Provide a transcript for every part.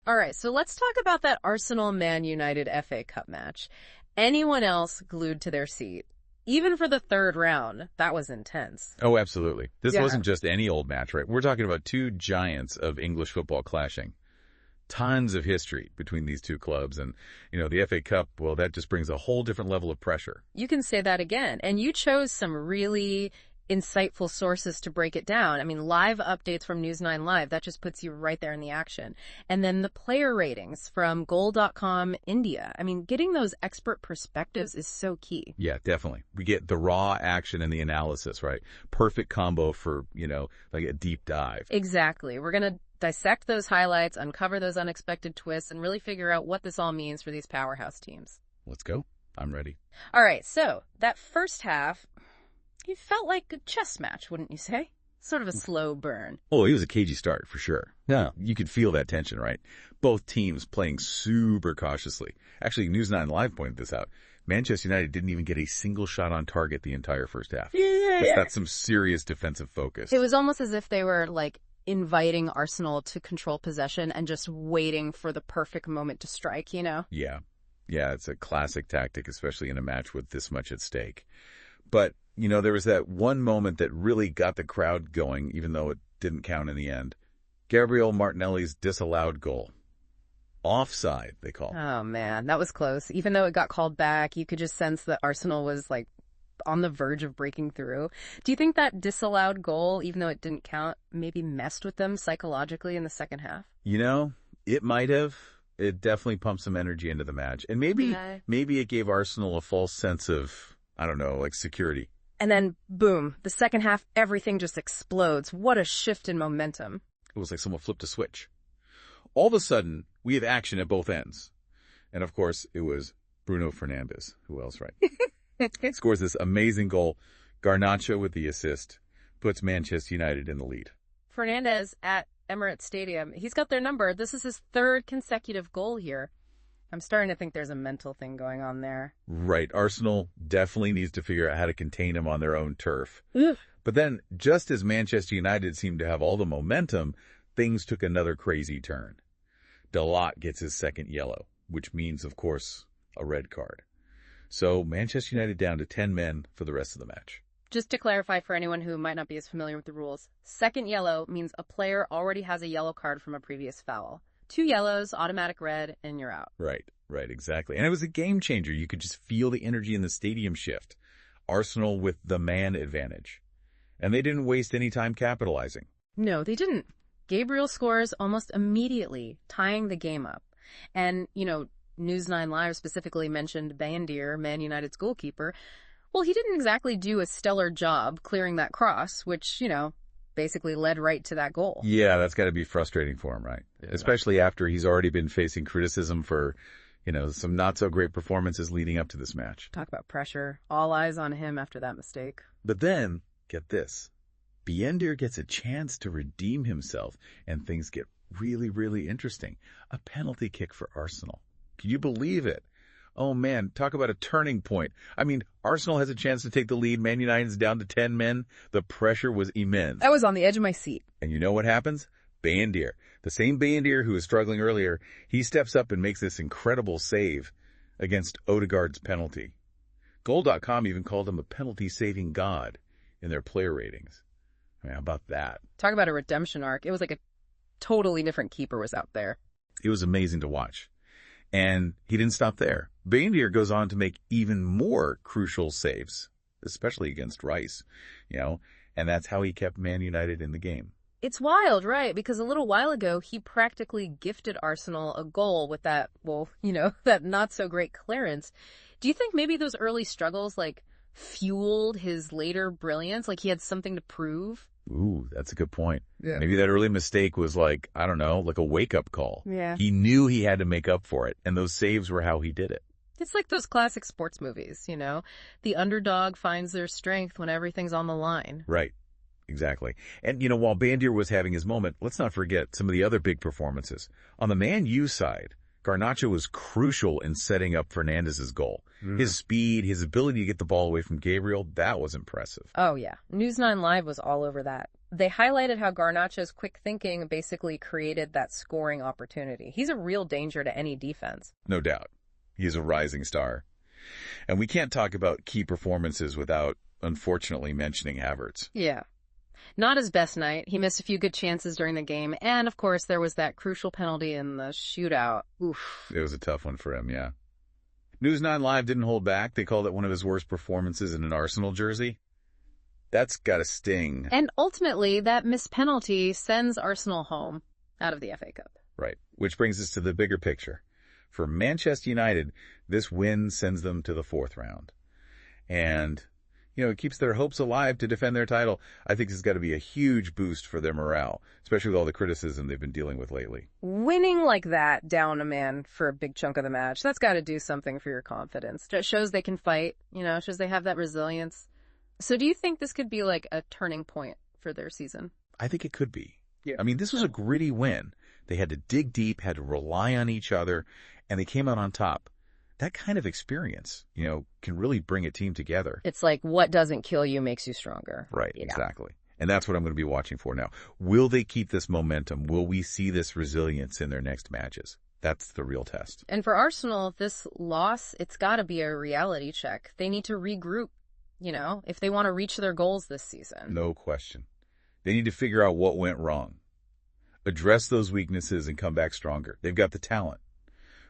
All right, so let's talk about that Arsenal-Man United FA Cup match. Anyone else glued to their seat? Even for the third round, that was intense. Oh, absolutely. This Yeah. wasn't just any old match, right? We're talking about two giants of English football clashing. Tons of history between these two clubs. And, the FA Cup, well, that just brings a whole different level of pressure. You can say that again. And you chose some really insightful sources to break it down. I mean, live updates from News 9 Live, that just puts you right there in the action. And then the player ratings from Goal.com India. I mean, getting those expert perspectives is so key. Yeah, definitely. We get the raw action and the analysis, right? Perfect combo for, like a deep dive. Exactly. We're going to dissect those highlights, uncover those unexpected twists, and really figure out what this all means for these powerhouse teams. Let's go. I'm ready. All right, so that first half, it felt like a chess match, wouldn't you say? Sort of a slow burn. Oh, it was a cagey start for sure. Yeah, you could feel that tension, right? Both teams playing super cautiously. Actually, News 9 Live pointed this out. Manchester United didn't even get a single shot on target the entire first half. That's some serious defensive focus. It was almost as if they were like inviting Arsenal to control possession and just waiting for the perfect moment to strike, Yeah, it's a classic tactic, especially in a match with this much at stake. But, there was that one moment that really got the crowd going, even though it didn't count in the end. Gabriel Martinelli's disallowed goal. Offside, they call it. Oh, man, that was close. Even though it got called back, you could just sense that Arsenal was, on the verge of breaking through. Do you think that disallowed goal, even though it didn't count, maybe messed with them psychologically in the second half? It might have. It definitely pumped some energy into the match. And maybe it gave Arsenal a false sense of, security. And then, boom, the second half, everything just explodes. What a shift in momentum. It was like someone flipped a switch. All of a sudden, we have action at both ends. And, of course, it was Bruno Fernandes. Who else, right? Scores this amazing goal. Garnacho with the assist puts Manchester United in the lead. Fernandes at Emirates Stadium, he's got their number. This is his third consecutive goal here. I'm starting to think there's a mental thing going on there. Right. Arsenal definitely needs to figure out how to contain him on their own turf. But then, just as Manchester United seemed to have all the momentum, things took another crazy turn. Dalot gets his second yellow, which means, of course, a red card. So Manchester United down to 10 men for the rest of the match. Just to clarify for anyone who might not be as familiar with the rules, second yellow means a player already has a yellow card from a previous foul. 2 yellows, automatic red, and you're out. Right, exactly. And it was a game changer. You could just feel the energy in the stadium shift. Arsenal with the man advantage. And they didn't waste any time capitalizing. No, they didn't. Gabriel scores almost immediately, tying the game up. And, News 9 Live specifically mentioned Bandir, Man United's goalkeeper. Well, he didn't exactly do a stellar job clearing that cross, which, basically led right to that goal. Yeah, that's got to be frustrating for him, right? Yeah. Especially after he's already been facing criticism for, some not so great performances leading up to this match. Talk about pressure. All eyes on him after that mistake. But then, get this. Bandir gets a chance to redeem himself, and things get really, really interesting. A penalty kick for Arsenal. Can you believe it? Oh, man, talk about a turning point. I mean, Arsenal has a chance to take the lead. Man United's down to 10 men. The pressure was immense. I was on the edge of my seat. And you know what happens? Bandir, the same Bandir who was struggling earlier, he steps up and makes this incredible save against Odegaard's penalty. Goal.com even called him a penalty-saving god in their player ratings. I mean, how about that? Talk about a redemption arc. It was like a totally different keeper was out there. It was amazing to watch. And he didn't stop there. Bandir goes on to make even more crucial saves, especially against Rice, and that's how he kept Man United in the game. It's wild, right? Because a little while ago, he practically gifted Arsenal a goal with that, that not so great clearance. Do you think maybe those early struggles, fueled his later brilliance? Like he had something to prove? Ooh, that's a good point. Yeah. Maybe that early mistake was a wake-up call. Yeah. He knew he had to make up for it, and those saves were how he did it. It's like those classic sports movies, The underdog finds their strength when everything's on the line. Right. Exactly. And, while Bandir was having his moment, let's not forget some of the other big performances. On the Man U side, Garnacho was crucial in setting up Fernandes' goal. His speed, his ability to get the ball away from Gabriel, that was impressive. Oh, yeah. News 9 Live was all over that. They highlighted how Garnacho's quick thinking basically created that scoring opportunity. He's a real danger to any defense. No doubt. He's a rising star. And we can't talk about key performances without, unfortunately, mentioning Havertz. Yeah. Not his best night. He missed a few good chances during the game. And, of course, there was that crucial penalty in the shootout. Oof. It was a tough one for him, yeah. News 9 Live didn't hold back. They called it one of his worst performances in an Arsenal jersey. That's got to sting. And ultimately, that missed penalty sends Arsenal home out of the FA Cup. Right. Which brings us to the bigger picture. For Manchester United, this win sends them to the fourth round. And, it keeps their hopes alive to defend their title. I think this has got to be a huge boost for their morale, especially with all the criticism they've been dealing with lately. Winning like that down a man for a big chunk of the match, that's got to do something for your confidence. It shows they can fight, shows they have that resilience. So do you think this could be like a turning point for their season? I think it could be. Yeah. I mean, this was a gritty win. They had to dig deep, had to rely on each other, and they came out on top. That kind of experience, can really bring a team together. It's like what doesn't kill you makes you stronger. Right, exactly. And that's what I'm going to be watching for now. Will they keep this momentum? Will we see this resilience in their next matches? That's the real test. And for Arsenal, this loss, it's got to be a reality check. They need to regroup. If they want to reach their goals this season. No question. They need to figure out what went wrong. Address those weaknesses and come back stronger. They've got the talent.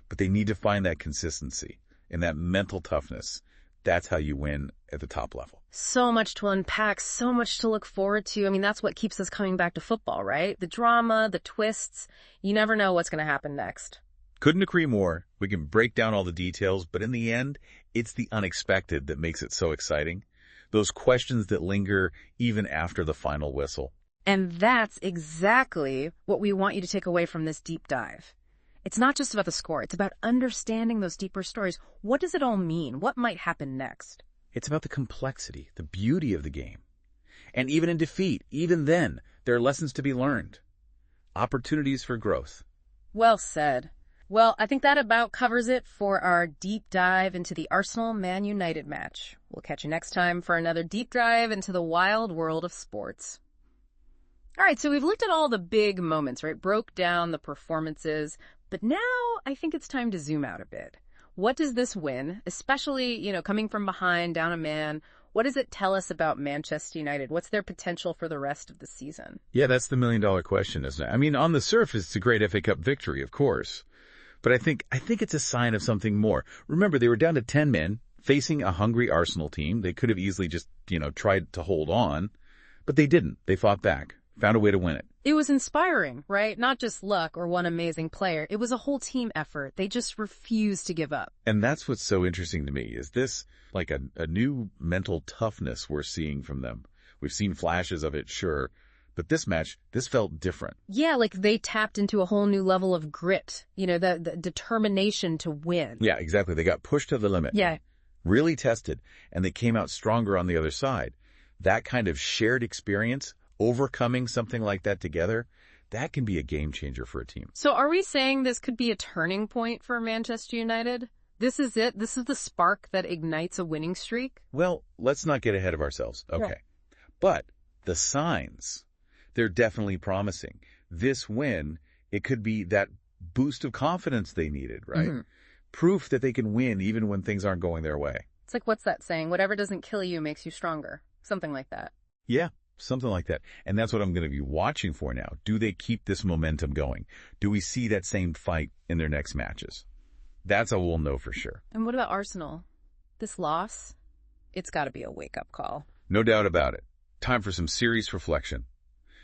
But they need to find that consistency and that mental toughness. That's how you win at the top level. So much to unpack, so much to look forward to. I mean, that's what keeps us coming back to football, right? The drama, the twists. You never know what's going to happen next. Couldn't agree more. We can break down all the details, but in the end, it's the unexpected that makes it so exciting. Those questions that linger even after the final whistle. And that's exactly what we want you to take away from this deep dive. It's not just about the score. It's about understanding those deeper stories. What does it all mean? What might happen next? It's about the complexity, the beauty of the game. And even in defeat, even then, there are lessons to be learned. Opportunities for growth. Well said. Well, I think that about covers it for our deep dive into the Arsenal-Man United match. We'll catch you next time for another deep dive into the wild world of sports. All right, so we've looked at all the big moments, right? Broke down the performances, but now I think it's time to zoom out a bit. What does this win, especially, coming from behind, down a man, what does it tell us about Manchester United? What's their potential for the rest of the season? Yeah, that's the million-dollar question, isn't it? I mean, on the surface, it's a great FA Cup victory, of course. But I think it's a sign of something more. Remember, they were down to 10 men, facing a hungry Arsenal team. They could have easily just, tried to hold on, but they didn't. They fought back, found a way to win it. It was inspiring, right? Not just luck or one amazing player. It was a whole team effort. They just refused to give up. And that's what's so interesting to me. Is this like a new mental toughness we're seeing from them? We've seen flashes of it, sure. But this match, this felt different. Yeah, like they tapped into a whole new level of grit, the determination to win. Yeah, exactly. They got pushed to the limit. Yeah. Really tested, and they came out stronger on the other side. That kind of shared experience, overcoming something like that together, that can be a game changer for a team. So are we saying this could be a turning point for Manchester United? This is it? This is the spark that ignites a winning streak? Well, let's not get ahead of ourselves. Okay. Yeah. But the signs, they're definitely promising. This win, it could be that boost of confidence they needed, right? Mm-hmm. Proof that they can win even when things aren't going their way. It's like, what's that saying? Whatever doesn't kill you makes you stronger. Something like that. Yeah, something like that. And that's what I'm going to be watching for now. Do they keep this momentum going? Do we see that same fight in their next matches? That's how we'll know for sure. And what about Arsenal? This loss, it's got to be a wake-up call. No doubt about it. Time for some serious reflection.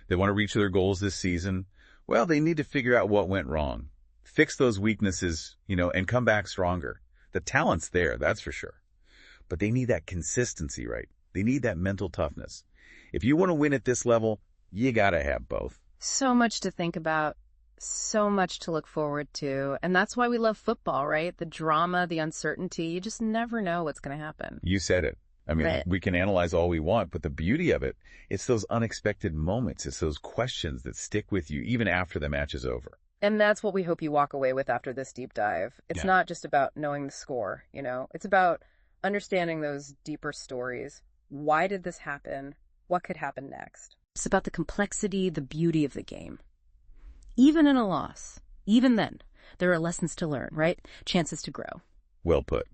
They want to reach their goals this season. Well, they need to figure out what went wrong. Fix those weaknesses, and come back stronger. The talent's there, that's for sure. But they need that consistency, right? They need that mental toughness. If you want to win at this level, you got to have both. So much to think about, so much to look forward to. And that's why we love football, right? The drama, the uncertainty. You just never know what's going to happen. You said it. I mean, we can analyze all we want, but the beauty of it, it's those unexpected moments. It's those questions that stick with you even after the match is over. And that's what we hope you walk away with after this deep dive. It's not just about knowing the score, It's about understanding those deeper stories. Why did this happen? What could happen next? It's about the complexity, the beauty of the game. Even in a loss, even then, there are lessons to learn, right? Chances to grow. Well put.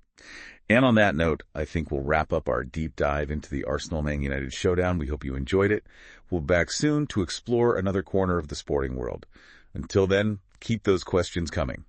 And on that note, I think we'll wrap up our deep dive into the Arsenal-Man United showdown. We hope you enjoyed it. We'll be back soon to explore another corner of the sporting world. Until then, keep those questions coming.